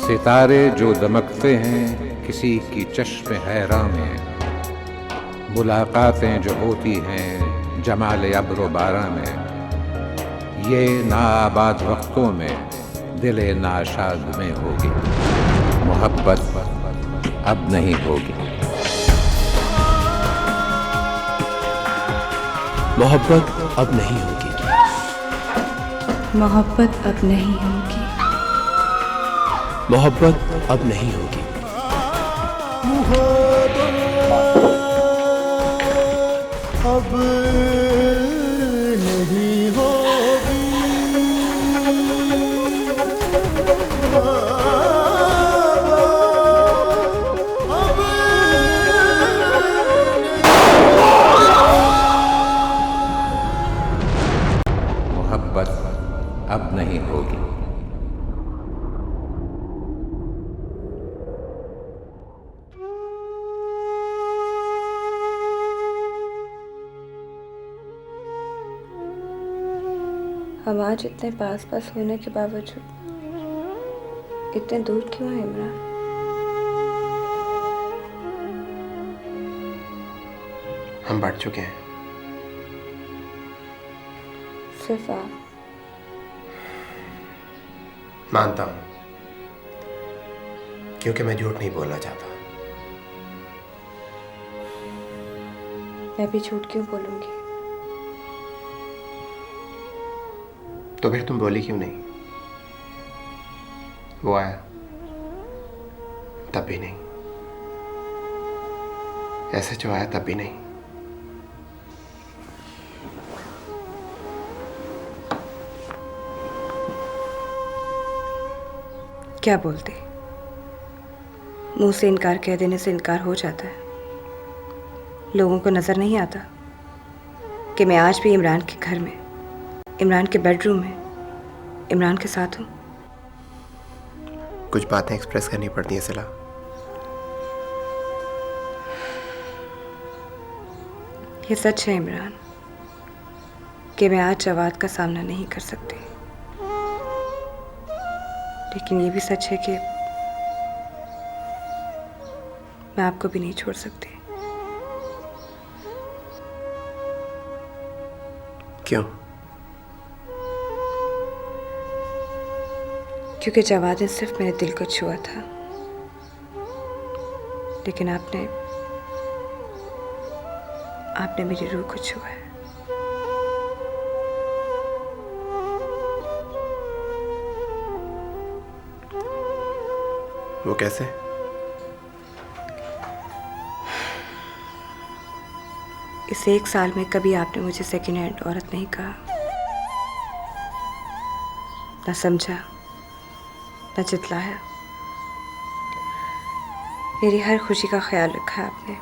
सितारे जो दमकते हैं किसी की चश्म हैरां में, मुलाकातें जो होती हैं जमाल अब्र बारां में, ये नाआबाद वक्तों में दिले नाशाद में होगी, मोहब्बत अब नहीं होगी। मोहब्बत अब नहीं होगी। मोहब्बत अब नहीं होगी। मोहब्बत अब नहीं होगी। अब नहीं होगी। मोहब्बत अब नहीं होगी। हम आज इतने पास पास होने के बावजूद इतने दूर क्यों हैं इमरान? हम बढ़ चुके हैं। सिर्फ आप। मानता हूं, क्योंकि मैं झूठ नहीं बोलना चाहता। मैं भी झूठ क्यों बोलूंगी? तो फिर तुम बोली क्यों नहीं? वो आया तब भी नहीं, ऐसे जो आया तब भी नहीं। क्या बोलते? मुंह से इनकार कह देने से इनकार हो जाता है। लोगों को नजर नहीं आता कि मैं आज भी इमरान के घर में, इमरान के बेडरूम में, इमरान के साथ हूं। कुछ बातें एक्सप्रेस करनी पड़ती हैं सिला। ये सच है इमरान कि मैं आज जवाद का सामना नहीं कर सकती, लेकिन ये भी सच है कि मैं आपको भी नहीं छोड़ सकती। क्यों? क्योंकि जवाद ने सिर्फ मेरे दिल को छुआ था, लेकिन आपने मेरी रूह को छुआ है। वो कैसे? इस 1 साल में कभी आपने मुझे सेकेंड हैंड औरत नहीं कहा, ना समझा, ना चितलाया। मेरी हर खुशी का ख्याल रखा आपने,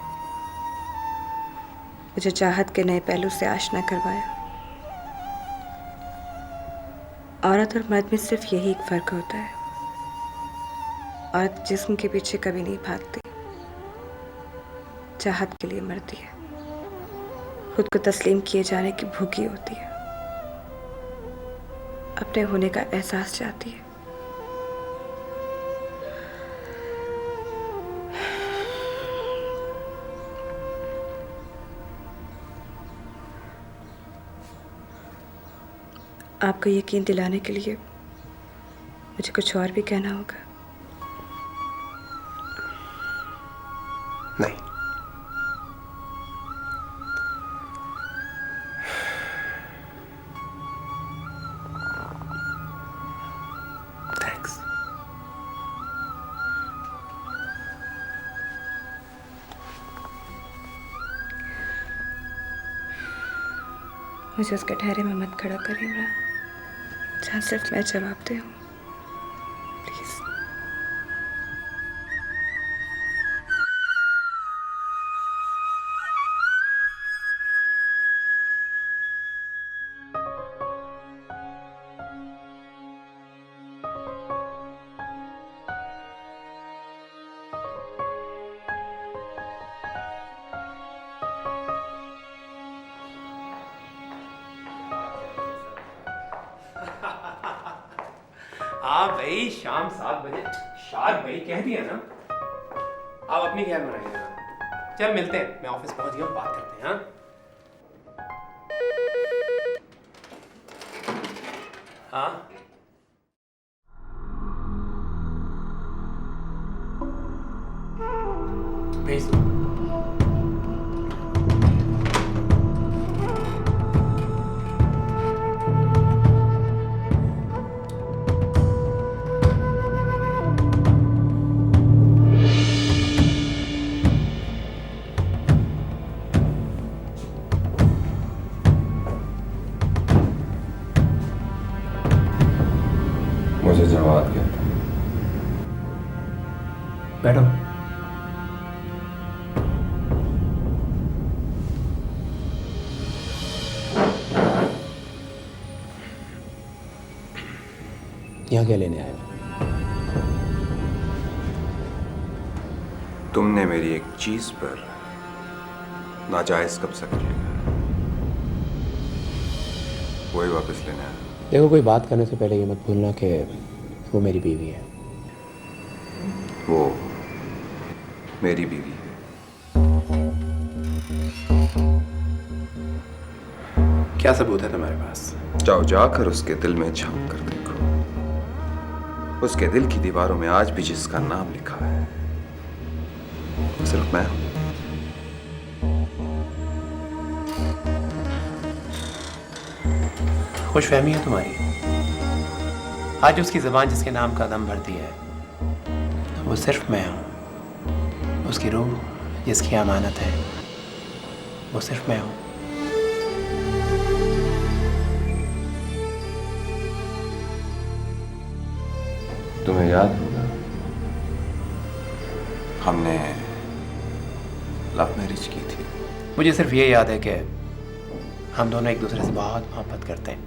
मुझे चाहत के नए पहलू से आशना करवाया। औरत और मर्द में सिर्फ यही एक फर्क होता है, औरत जिस्म के पीछे कभी नहीं भागती, चाहत के लिए मरती है, खुद को तस्लीम किए जाने की भूखी होती है, अपने होने का एहसास चाहती है। आपको यकीन दिलाने के लिए मुझे कुछ और भी कहना होगा। नहीं, थैंक्स। मुझे उसके ठहरे में मत खड़ा करें इमरान, जहाँ सिर्फ मैं जवाब दे हूँ। प्लीज। हाँ भाई, शाम 7 बजे शार्प भाई, कह दिया ना। आप अपनी खैर बनाइएगा। चल मिलते हैं, मैं ऑफिस पहुंच गया हूँ, बात करते हैं। हाँ हाँ, भेज दो। मुझे जवाब कहते हैं। बैठो। यहाँ क्या लेने आए हो? तुमने मेरी एक चीज पर नाजायज कब्जा कर लिया, वही वापस लेने आया। देखो, कोई बात करने से पहले ये मत भूलना कि वो मेरी बीवी है। वो मेरी बीवी है। क्या सबूत है तुम्हारे पास? जाओ, जाकर उसके दिल में झांक कर देखो। उसके दिल की दीवारों में आज भी जिसका नाम लिखा है, सिर्फ मैं हूं। खुशफहमी है तुम्हारी। आज उसकी ज़बान जिसके नाम का दम भरती है, वो सिर्फ मैं हूँ। उसकी रूह जिसकी अमानत है, वो सिर्फ मैं हूँ। तुम्हें याद होगा, हमने लव मैरिज की थी। मुझे सिर्फ ये याद है कि हम दोनों एक दूसरे से बहुत मोहब्बत करते हैं।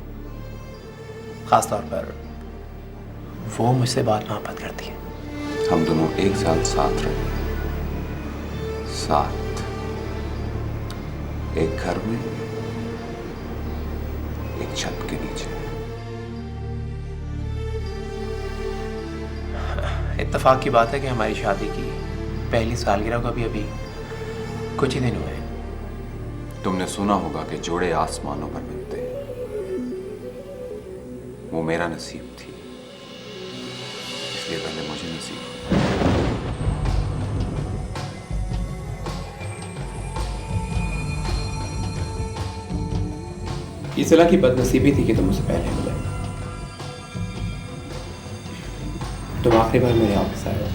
ख़ास तौर पर वो मुझसे बहुत मोहब्बत करती है। हम दोनों एक साल साथ रहे, साथ एक घर में, एक छत के नीचे। इत्तेफाक की बात है कि हमारी शादी की पहली सालगिरह को अभी कुछ ही दिन हुए हैं। तुमने सुना होगा कि जोड़े आसमानों पर मिलते हैं। वो मेरा नसीब थी, इसलिए पहले मुझे नसीब हुआ। ये सलाह की बदनसीबी थी कि तुम मुझसे पहले मिले। तुम आखिरी बार मेरे ऑफिस आए हो,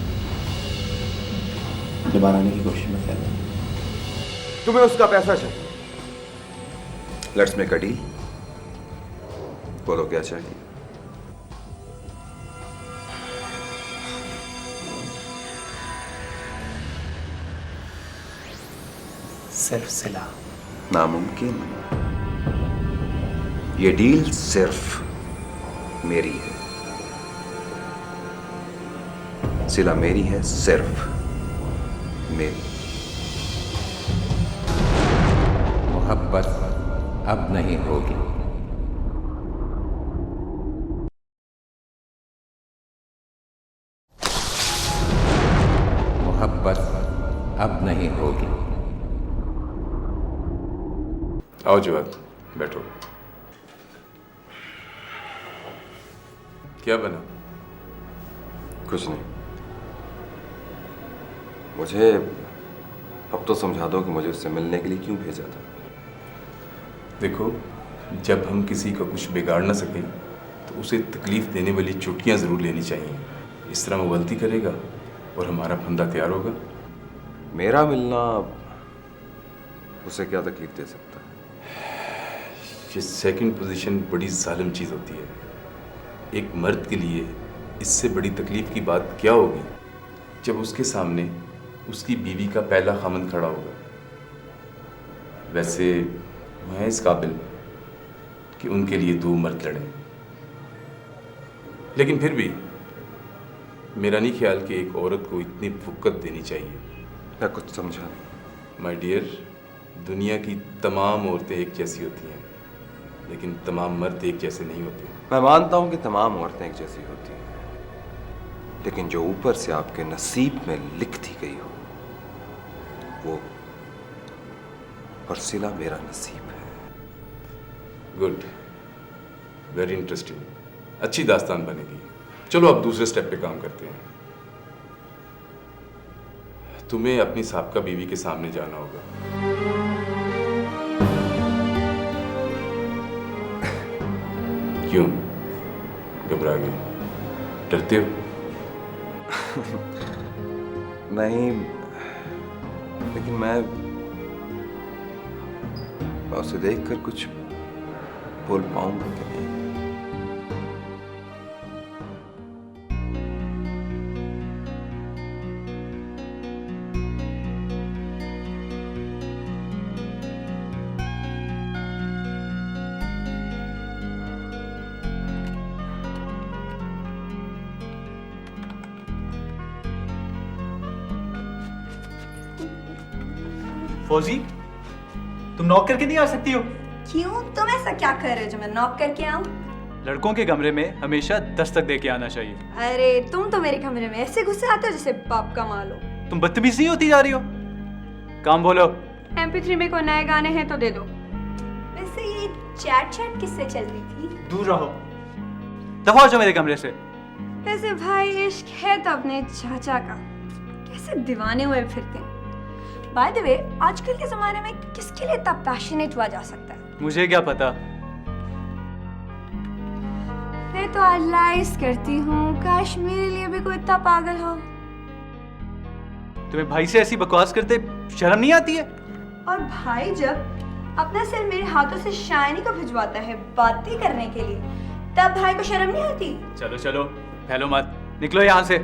दोबारा आने की कोशिश मत करना। तुम्हें उसका पैसा चाहिए। Let's make a deal. बोलो क्या चाहिए? सिर्फ सिला। नामुमकिन। ये डील सिर्फ मेरी है। सिला मेरी है, सिर्फ मेरी। मोहब्बत अब नहीं होगी। मोहब्बत अब नहीं होगी। आओ जवाब, बैठो। क्या बना? कुछ नहीं। मुझे अब तो समझा दो कि मुझे उससे मिलने के लिए क्यों भेजा था। देखो, जब हम किसी का कुछ बिगाड़ ना सकें तो उसे तकलीफ देने वाली चुटकियां ज़रूर लेनी चाहिए। इस तरह वो गलती करेगा और हमारा फंदा तैयार होगा। मेरा मिलना उसे क्या तकलीफ दे सकता है? ये सेकंड पोजीशन बड़ी जालिम चीज़ होती है। एक मर्द के लिए इससे बड़ी तकलीफ की बात क्या होगी जब उसके सामने उसकी बीवी का पहला खामन खड़ा होगा। वैसे मैं इस काबिल कि उनके लिए दो मर्द लड़ें, लेकिन फिर भी मेरा नहीं ख्याल कि एक औरत को इतनी फुक्कत देनी चाहिए। मैं कुछ समझा नहीं। माय डियर, दुनिया की तमाम औरतें एक जैसी होती हैं, लेकिन तमाम मर्द एक जैसे नहीं होते। मैं मानता हूं कि तमाम औरतें एक जैसी होती हैं, लेकिन जो ऊपर से आपके नसीब में लिख दी गई हो वो अर्सिला मेरा नसीब है। गुड, वेरी इंटरेस्टिंग, अच्छी दास्तान बनेगी। चलो अब दूसरे स्टेप पे काम करते हैं। तुम्हें अपनी साबका बीवी के सामने जाना होगा। क्यों घबरा गए, डरते हो? नहीं, लेकिन मैं उसे देखकर कुछ बोल पाऊंगा कि नहीं। फौजी, तुम नॉक करके नहीं आ सकती हो? क्यों? तुम ऐसा क्या कर रहे हो जो मैं नॉक करके आऊं? लड़कों के कमरे में हमेशा दस्तक दे के आना चाहिए। अरे तुम तो मेरे कमरे में ऐसे घुसे आते हो जैसे बाप का माल हो। तुम बदतमीज नहीं होती जा रही हो? काम बोलो। MP3 में कोई नए गाने हैं तो दे दो। वैसे ये चैट किससे चल रही थी? दूर रहो, दफा हो जाओ मेरे कमरे से। वैसे भाई इश्क है तो अपने चाचा का, कैसे दीवाने हुए फिरते हैं। बाय द वे, आजकल के जमाने में किसके लिए इतना पैशनेट हुआ जा सकता है? मुझे क्या पता। मैं तो आइडलाइज करती हूँ, काश मेरे लिए भी कोई इतना पागल हो। तुम्हें भाई से ऐसी बकवास करते शर्म नहीं आती है? और भाई जब अपना सिर मेरे हाथों से शाइनी को भिजवाता है बातें करने के लिए, तब भाई को शर्म नहीं आती? चलो चलो, फैलो मत, निकलो यहाँ से।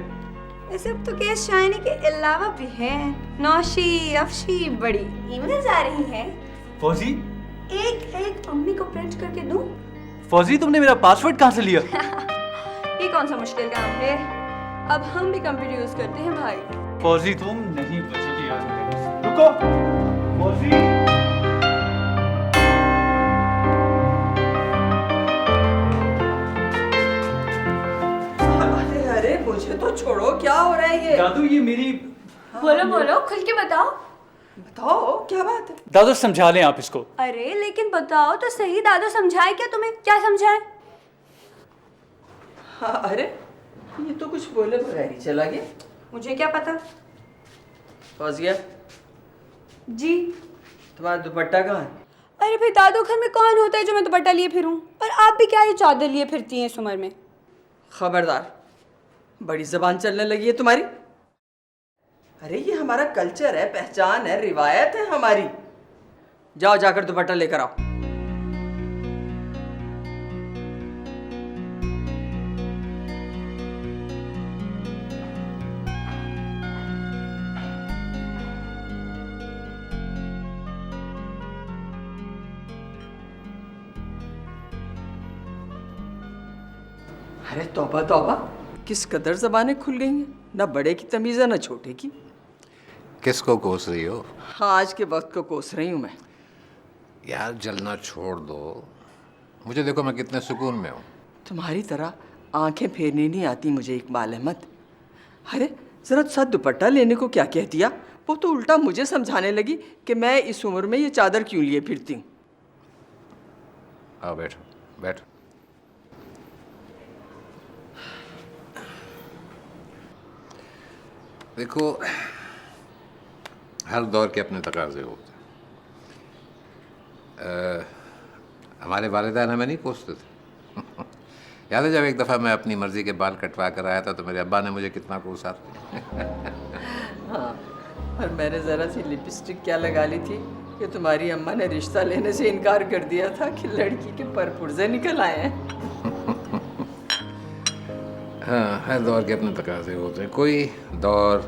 वैसे अब तो केस शाइनी के अलावा भी है। नौशी अफशी बड़ी ईमेल्स आ रही हैं। फौजी, एक मम्मी को प्रिंट करके दूं? फौजी तुमने मेरा पासवर्ड कहाँ से लिया? ये कौन सा मुश्किल काम है? अब हम भी कंप्यूटर यूज करते हैं भाई। फौजी तुम नहीं बचोगी आज। रुको फौजी। अरे मुझे तो छोड़ो, क्या हो रहा है ये? दादू ये मेरी। बोलो बोलो, खुल के बताओ। बताओ क्या बात है? दादू समझा लें आप इसको। अरे लेकिन बताओ तो सही, दादू समझाए क्या तुम्हें? क्या समझाए? हाँ, अरे ये तो कुछ बोले बगैर ही चला गया। मुझे क्या पता। फौजिया जी? तुम्हारा दुपट्टा कहाँ है? अरे भाई दादू, घर में कौन होता है जो मैं दुपट्टा लिए फिरूं? और आप भी क्या ये चादर लिए फिरती हैं इस उम्र में? खबरदार, बड़ी जबान चलने लगी है तुम्हारी। अरे ये हमारा कल्चर है, पहचान है, रिवायत है हमारी। जाओ जाकर दुपट्टा लेकर आओ। अरे तौबा तौबा, किस कदर जबानें खुल गई हैं। ना बड़े की तमीज़ है ना छोटे की। किसको कोस रही हो? हाँ, आज के वक्त को कोस रही हूँ मैं। यार जलना छोड़ दो, मुझे देखो मैं कितने सुकून में हूँ। तुम्हारी तरह आंखें फेरनी नहीं आती मुझे इकबाल अहमद। अरे जरा साथ दुपट्टा लेने को क्या कह दिया? वो तो उल्टा मुझे समझाने लगी कि मैं इस उम्र में ये चादर क्यों लिए फिरती हूँ। आओ बैठो बैठो। देखो, हर दौर के अपने तकाज़े होते हैं। हमारे वालिदैन हमें नहीं कोसते थे। याद है जब एक दफ़ा मैं अपनी मर्ज़ी के बाल कटवा कर आया था तो मेरे अब्बा ने मुझे कितना कोसा। हाँ, और मैंने ज़रा सी लिपस्टिक क्या लगा ली थी कि तुम्हारी अम्मा ने रिश्ता लेने से इनकार कर दिया था कि लड़की के परपुर्जे निकल आए हैं। हाँ, हर दौर के अपने तकाज़े होते हैं। कोई दौर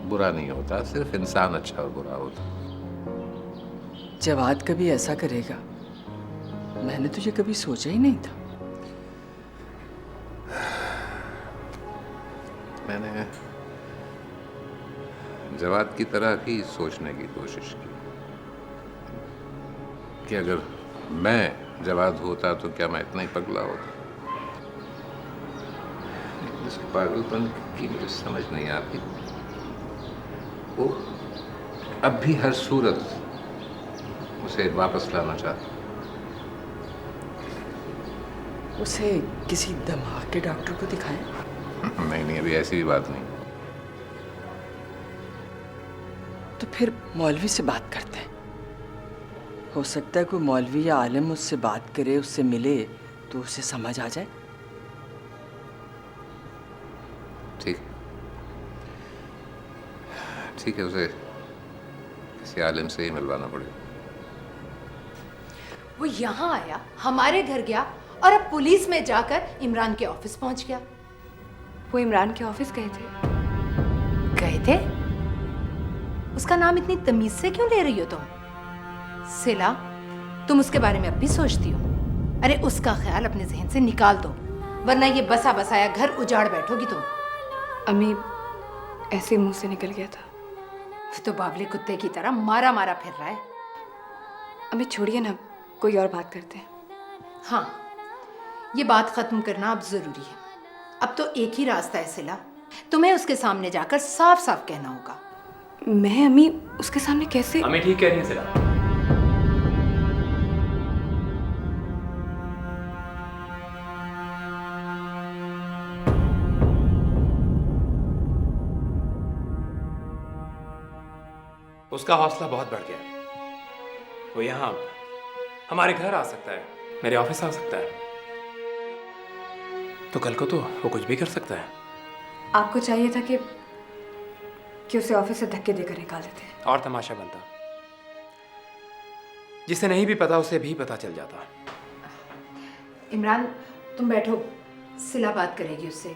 बुरा नहीं होता, सिर्फ इंसान अच्छा और बुरा होता। जवाद कभी ऐसा करेगा, मैंने तो ये कभी सोचा ही नहीं था। मैंने जवाद की तरह ही सोचने की कोशिश की कि अगर मैं जवाद होता तो क्या मैं इतना ही पगला होता। इस पागलपन की मुझे समझ नहीं आती। वो अब भी हर सूरत उसे वापस लाना चाहता। उसे किसी दिमाग के डॉक्टर को दिखाएं? नहीं, अभी ऐसी भी बात नहीं। तो फिर मौलवी से बात करते हैं। हो सकता है कोई मौलवी या आलिम उससे बात करे, उससे मिले तो उसे समझ आ जाए। ठीक है, उसे किसी आलिम से ही मिलवाना पड़ेगा। वो यहाँ आया, हमारे घर गया और अब पुलिस में जाकर इमरान के ऑफिस पहुंच गया। वो इमरान के ऑफिस गए थे? उसका नाम इतनी तमीज से क्यों ले रही हो तुम? सिला, तुम उसके बारे में अब भी सोचती हो? अरे उसका ख्याल अपने जहन से निकाल दो, वरना ये बसा बसाया घर उजाड़ बैठोगी तुम। अम्मी, ऐसे मुंह से निकल गया था। तो बावले कुत्ते की तरह मारा मारा फिर रहा है। अम्मी छोड़िए ना, कोई और बात करते हैं। हाँ, ये बात खत्म करना अब जरूरी है। अब तो एक ही रास्ता है सिला, तुम्हें उसके सामने जाकर साफ साफ कहना होगा। मैं अम्मी उसके सामने कैसे? अम्मी ठीक कह रही है सिला। उसका हौसला बहुत बढ़ गया। वो यहाँ हमारे घर आ सकता है, मेरे ऑफिस आ सकता है, तो कल को तो वो कुछ भी कर सकता है। आपको चाहिए था कि उसे ऑफिस से धक्के देकर निकाल देते। और तमाशा बनता, जिसे नहीं भी पता उसे भी पता चल जाता। इमरान, तुम बैठो, सिला बात करेगी उससे।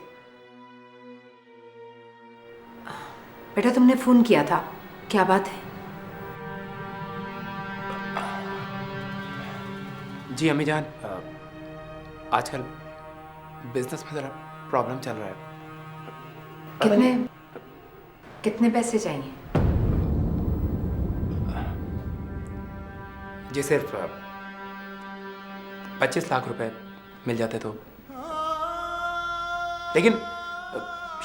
बेटा, तुमने फोन किया था, क्या बात है? जी अम्मी जान, आजकल बिजनेस में जरा प्रॉब्लम चल रहा है। कितने पैसे चाहिए? जी सिर्फ 25 लाख रुपए मिल जाते तो, लेकिन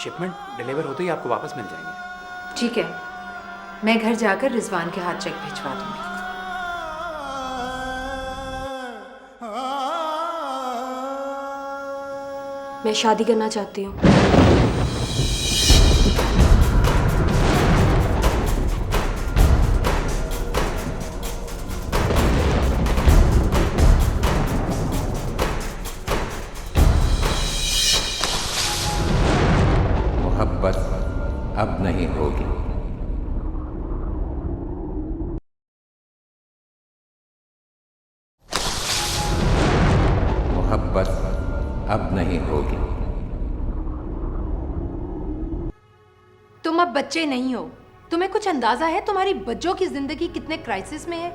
शिपमेंट डिलीवर होते ही आपको वापस मिल जाएंगे। ठीक है, मैं घर जाकर रिजवान के हाथ चेक भिजवा दूंगी। मैं शादी करना चाहती हूँ। मोहब्बत अब नहीं होगी। मोहब्बत अब नहीं होगी। तुम अब बच्चे नहीं हो। तुम्हें कुछ अंदाजा है तुम्हारी बच्चों की जिंदगी कितने क्राइसिस में है?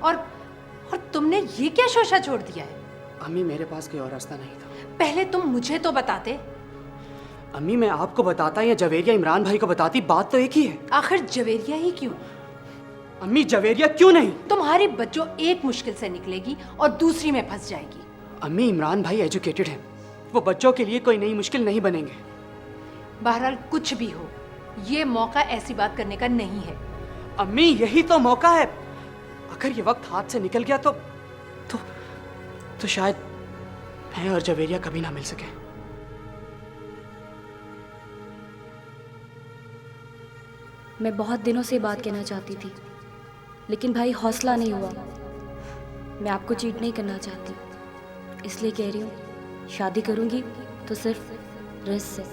और तुमने ये क्या शोशा छोड़ दिया है? अम्मी, मेरे पास कोई और रास्ता नहीं था। पहले तुम मुझे तो बताते। अम्मी, मैं आपको बताता या जवेरिया इमरान भाई को बताती, बात तो एक ही है। आखिर जवेरिया ही क्यों? अम्मी, जवेरिया क्यों नहीं? तुम्हारी बच्चों एक मुश्किल से निकलेगी और दूसरी में फंस जाएगी। अम्मी, इमरान भाई एजुकेटेड हैं, वो बच्चों के लिए कोई नई मुश्किल नहीं बनेंगे। बहरहाल कुछ भी हो, ये मौका ऐसी बात करने का नहीं है। अम्मी, यही तो मौका है। अगर ये वक्त हाथ से निकल गया तो शायद मैं और जवेरिया कभी ना मिल सके। मैं बहुत दिनों से बात कहना चाहती थी, लेकिन भाई हौसला नहीं हुआ। मैं आपको चीट नहीं करना चाहती, इसलिए कह रही हूँ शादी करूँगी तो सिर्फ रिज से।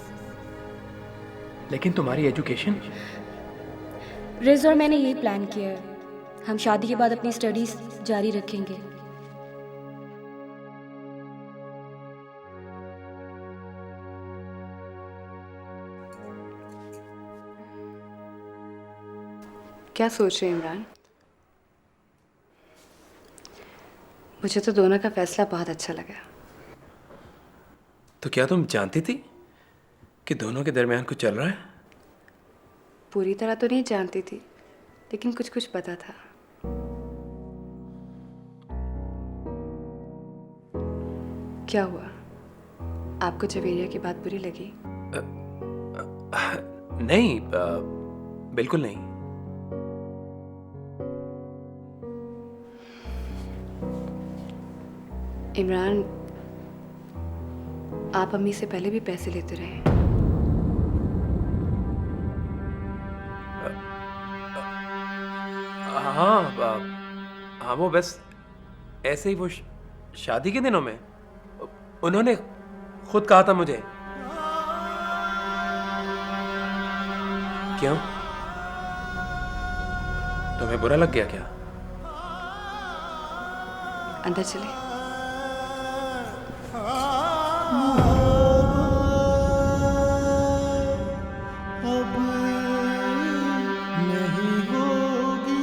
लेकिन तुम्हारी एजुकेशन? रिज और मैंने यही प्लान किया है, हम शादी के बाद अपनी स्टडीज जारी रखेंगे। क्या सोच रहे हैं इमरान? मुझे तो दोनों का फैसला बहुत अच्छा लगा। तो क्या तुम जानती थी कि दोनों के दरमियान कुछ चल रहा है? पूरी तरह तो नहीं जानती थी, लेकिन कुछ कुछ पता था। क्या हुआ? आपको जवेरिया की बात बुरी लगी? नहीं, बिल्कुल नहीं। इमरान, आप अम्मी से पहले भी पैसे लेते रहे। हाँ, वो बस ऐसे ही, वो शादी के दिनों में उन्होंने खुद कहा था मुझे। क्यों, तुम्हें बुरा लग गया क्या? अंदर चले। अब नहीं होगी।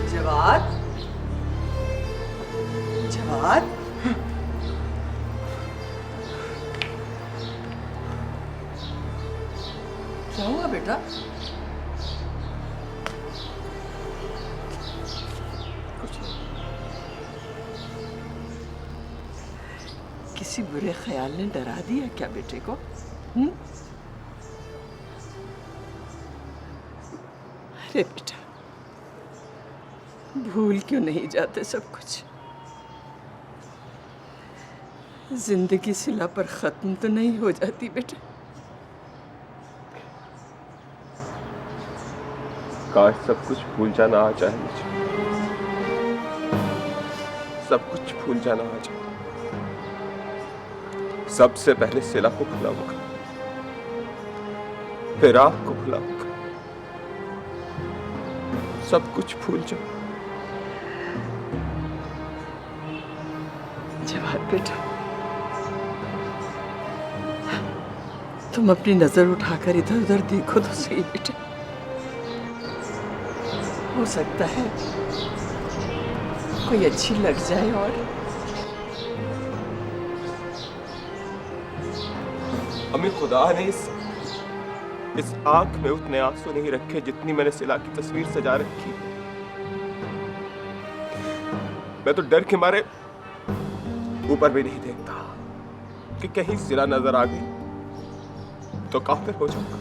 जवाद, क्या हुआ बेटा? किसी बुरे ख्याल ने डरा दिया क्या बेटे को? अरे बेटा, भूल क्यों नहीं जाते सब कुछ? जिंदगी सिला पर खत्म तो नहीं हो जाती बेटा। काश सब कुछ भूल जाना आ जाए मुझे, सब कुछ भूल जाना आ जाए। सबसे पहले सिला को भुलाऊंगा, फिर आपको भुलाऊंगा, सब कुछ भूल जाओ। जवाद बेटा, तुम अपनी नजर उठाकर इधर उधर देखो तो सही बेटा। हो सकता है कोई अच्छी लग जाए। और अम्मी, खुदा ने इस आंख में उतने आंसू नहीं रखे जितनी मैंने सिला की तस्वीर सजा रखी। मैं तो डर के मारे ऊपर भी नहीं देखता कि कहीं सिला नजर आ गई तो काफिर हो जाऊंगा।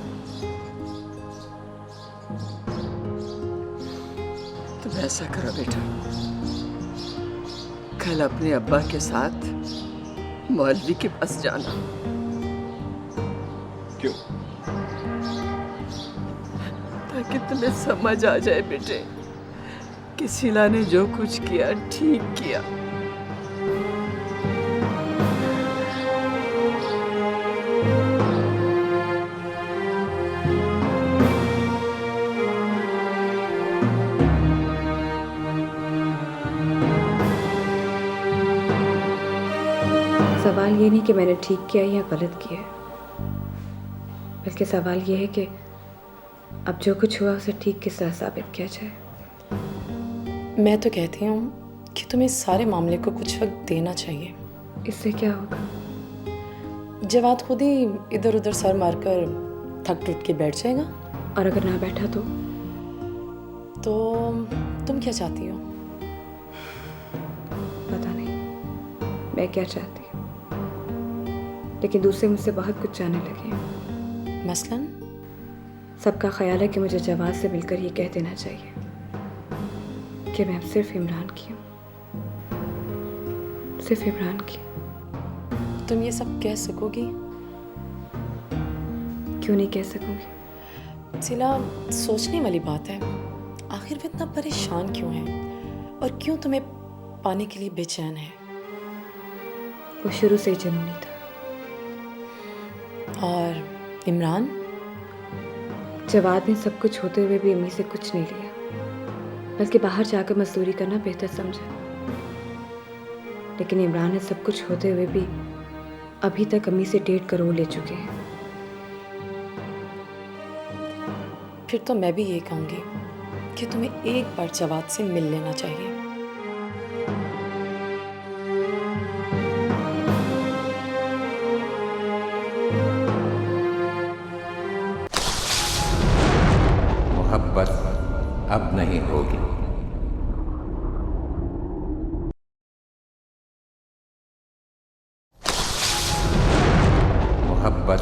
तुम ऐसा करो बेटा, कल अपने अब्बा के साथ मौलवी के पास जाना। क्यों? ताकि तुम्हें समझ आ जाए बेटे कि सिला ने जो कुछ किया ठीक किया। सवाल ये नहीं कि मैंने ठीक किया या गलत किया, बल्कि सवाल ये है कि अब जो कुछ हुआ उसे ठीक किस तरह साबित किया जाए। मैं तो कहती हूँ कि तुम्हें इस सारे मामले को कुछ वक्त देना चाहिए। इससे क्या होगा? जवाद खुद ही इधर उधर सर मारकर थक टूट के बैठ जाएगा। और अगर ना बैठा तो तुम क्या चाहती हो? पता नहीं मैं क्या चाहती हूँ, लेकिन दूसरे मुझसे बहुत कुछ जानने लगे हैं। मसलन? सबका ख्याल है कि मुझे जवाद से मिलकर ये कह देना चाहिए कि मैं अब सिर्फ इमरान की हूँ। सिर्फ इमरान की। तुम ये सब कह सकोगी? क्यों नहीं कह सकूंगी? सिला, सोचने वाली बात है, आखिर वो इतना परेशान क्यों है और क्यों तुम्हें पाने के लिए बेचैन है? वो शुरू से ही जुनूनी था। और इमरान? जवाब ने सब कुछ होते हुए भी अम्मी से कुछ नहीं लिया, बल्कि बाहर जाकर मजदूरी करना बेहतर समझा। लेकिन इमरान ने सब कुछ होते हुए भी अभी तक अम्मी से 1.5 करोड़ ले चुके हैं। फिर तो मैं भी ये कहूँगी कि तुम्हें एक बार जवाब से मिल लेना चाहिए। मोहब्बत अब नहीं होगी। मोहब्बत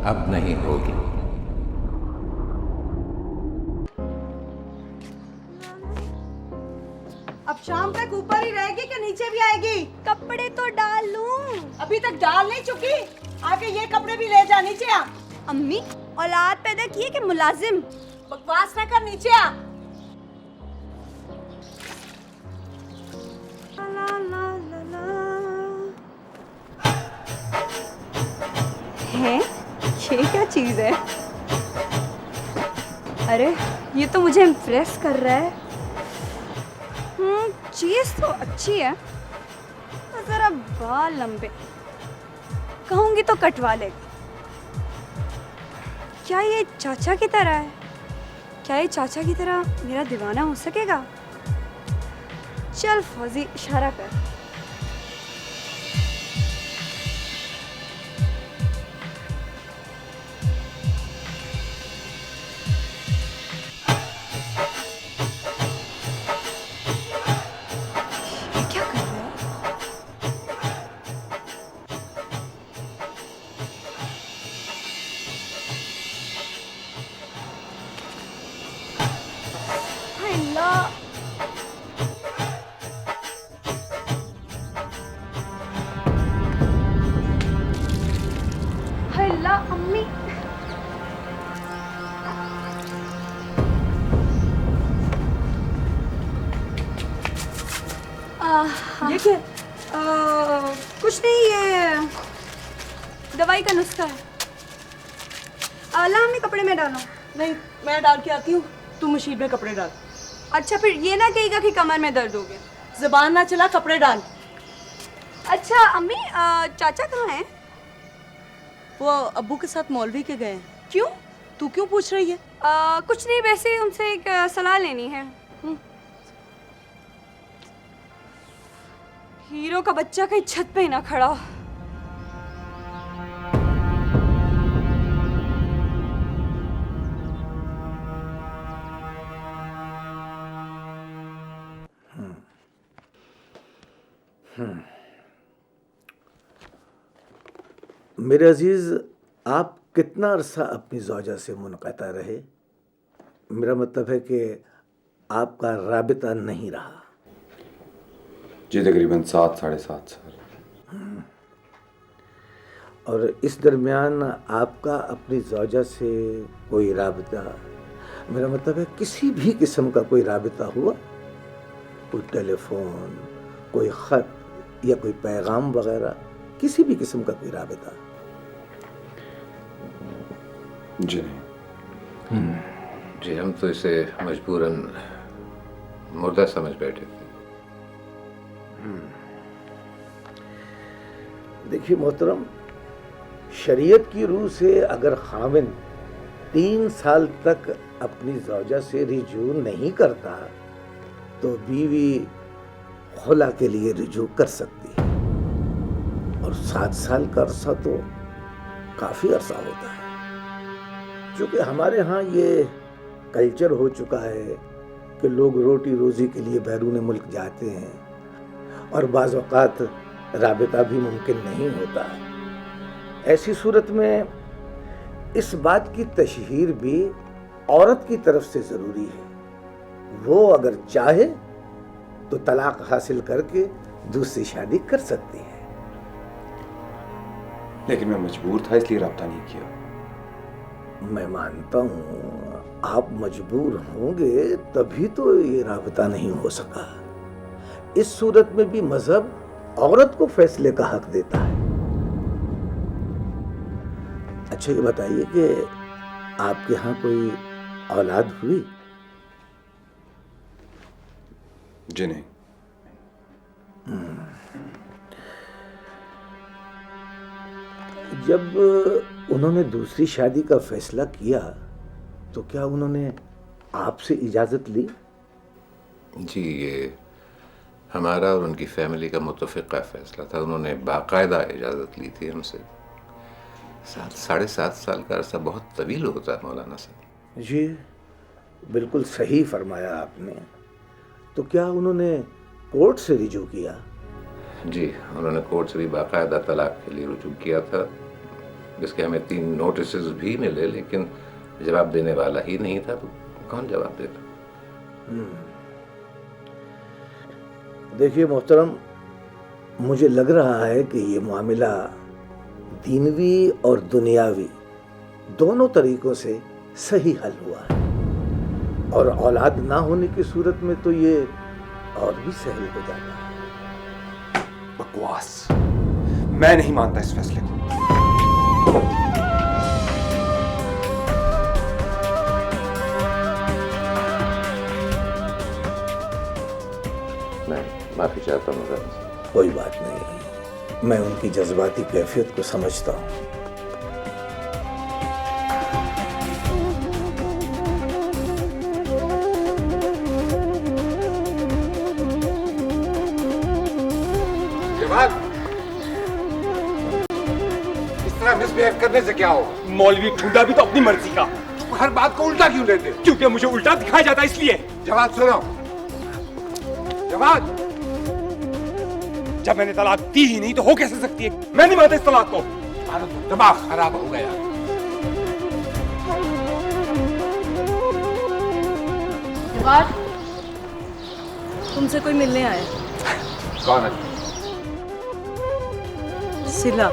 अब नहीं होगी। अब शाम तक ऊपर ही रहेगी कि नीचे भी आएगी? कपड़े तो डाल लूं। अभी तक डाल नहीं चुकी? आके ये कपड़े भी ले जा, नीचे आ। अम्मी औलाद पैदा किए कि मुलाजिम? बकवास ना कर, नीचे आ। ला ला ला ला। है ये क्या चीज है? अरे ये तो मुझे इम्प्रेस कर रहा है। चीज तो अच्छी है, तो जरा बाल लंबे, कहूंगी तो कटवा लेगी। क्या ये चाचा की तरह है? क्या ये चाचा की तरह मेरा दीवाना हो सकेगा? चल फौजी, इशारा कर। अम्मी ये क्या? कुछ नहीं, ये दवाई का नुस्खा है। ला अम्मी कपड़े में डालो। नहीं, मैं डाल के आती हूँ, तू मशीन में कपड़े डाल। अच्छा फिर ये ना कहेगा कि कमर में दर्द हो गया। ज़बान ना चला, कपड़े डाल। अच्छा अम्मी, चाचा कहाँ हैं? वो अब्बू के साथ मौलवी के गए हैं। क्यों? तू क्यों पूछ रही है? कुछ नहीं, वैसे उनसे एक सलाह लेनी है। हीरो का बच्चा कहीं छत पे ही ना खड़ा हो। मेरे अजीज, आप कितना अरसा अपनी ज़ौजा से मुनक़ता रहे? मेरा मतलब है कि आपका राबिता नहीं रहा। जी तकरीबन 7 साढ़े 7 साल। और इस दरमियान आपका अपनी ज़ौजा से कोई राबिता, मेरा मतलब है किसी भी किस्म का कोई राबिता हुआ? कोई टेलीफोन, कोई ख़त या कोई पैगाम वगैरह, किसी भी किस्म का कोई राबिता? जी नहीं। जी हम तो इसे मजबूरन मुर्दा समझ बैठे थे। देखिए मोहतरम, शरीयत की रूह से अगर खाविंद 3 साल तक अपनी ज़ौजा से रिजू नहीं करता तो बीवी खुला के लिए रिजू कर सकती है। और 7 साल का अरसा तो काफ़ी अरसा होता है। क्योंकि हमारे यहाँ ये कल्चर हो चुका है कि लोग रोटी रोज़ी के लिए बैरून मुल्क जाते हैं और बाज़ औक़ात राबिता भी मुमकिन नहीं होता। ऐसी सूरत में इस बात की तशहीर भी औरत की तरफ से ज़रूरी है। वो अगर चाहे तो तलाक हासिल करके दूसरी शादी कर सकती है। लेकिन मैं मजबूर था इसलिए रब्ता नहीं किया। मैं मानता हूं आप मजबूर होंगे तभी तो ये राबता नहीं हो सका। इस सूरत में भी मजहब औरत को फैसले का हक देता है। अच्छा ये बताइए कि आपके यहाँ कोई औलाद हुई? जी नहीं। जब उन्होंने दूसरी शादी का फैसला किया तो क्या उन्होंने आपसे इजाजत ली? जी, ये हमारा और उनकी फैमिली का मुत्तफ़िक़ा फैसला था। उन्होंने बाकायदा इजाज़त ली थी हमसे। 7-7.5 साल का अरसा बहुत तवील होता है मौलाना साहब। जी बिल्कुल सही फरमाया आपने। तो क्या उन्होंने कोर्ट से रिजू किया? जी, उन्होंने कोर्ट से भी बाकायदा तलाक के लिए रुजू किया था, जिसके हमें 3 नोटिसेस भी मिले, लेकिन जवाब देने वाला ही नहीं था, तो कौन जवाब देता? देखिए मोहतरम, मुझे लग रहा है कि ये मामला दीनवी और दुनियावी दोनों तरीकों से सही हल हुआ है, और औलाद ना होने की सूरत में तो ये और भी सहल हो जाता है। बकवास, मैं नहीं मानता इस फैसले को। मैं माफी चाहता हूँ मौलाना साहब। कोई बात नहीं, मैं उनकी जज्बाती कैफियत को समझता हूँ। इस तरह मिसबिहेव करने से क्या होगा? मौलवी ठुड्डा भी तो अपनी मर्जी का। हर बात को उल्टा क्यों लेते? क्योंकि मुझे उल्टा दिखाया जाता है इसलिए। जवाब सुनो। जवाब, जब मैंने तलाक दी ही नहीं तो हो कैसे सकती है? मैं नहीं मानता इस तलाक को। दिमाग खराब हो गया। जवाब, तुमसे कोई मिलने आया। कौन है? सिला।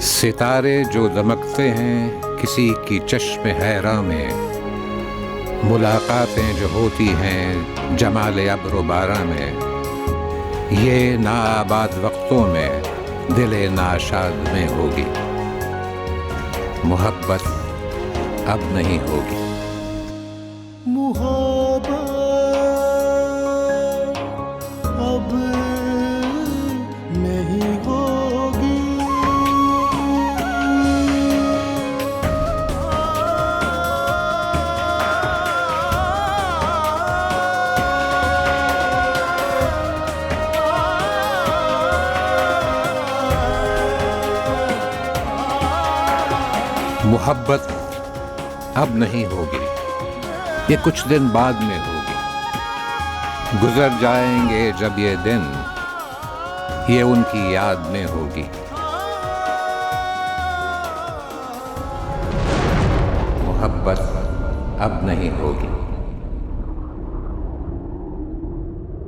सितारे जो दमकते हैं किसी की चश्म हैरा में, मुलाकातें जो होती हैं जमाले अब्र बारा में, ये नाआबाद वक्तों में दिले नाशाद में होगी, मोहब्बत अब नहीं होगी। मोहब्बत अब नहीं होगी। मोहब्बत अब नहीं होगी, ये कुछ दिन बाद में होगी। गुजर जाएंगे जब ये दिन, ये उनकी याद में होगी। मोहब्बत अब नहीं होगी।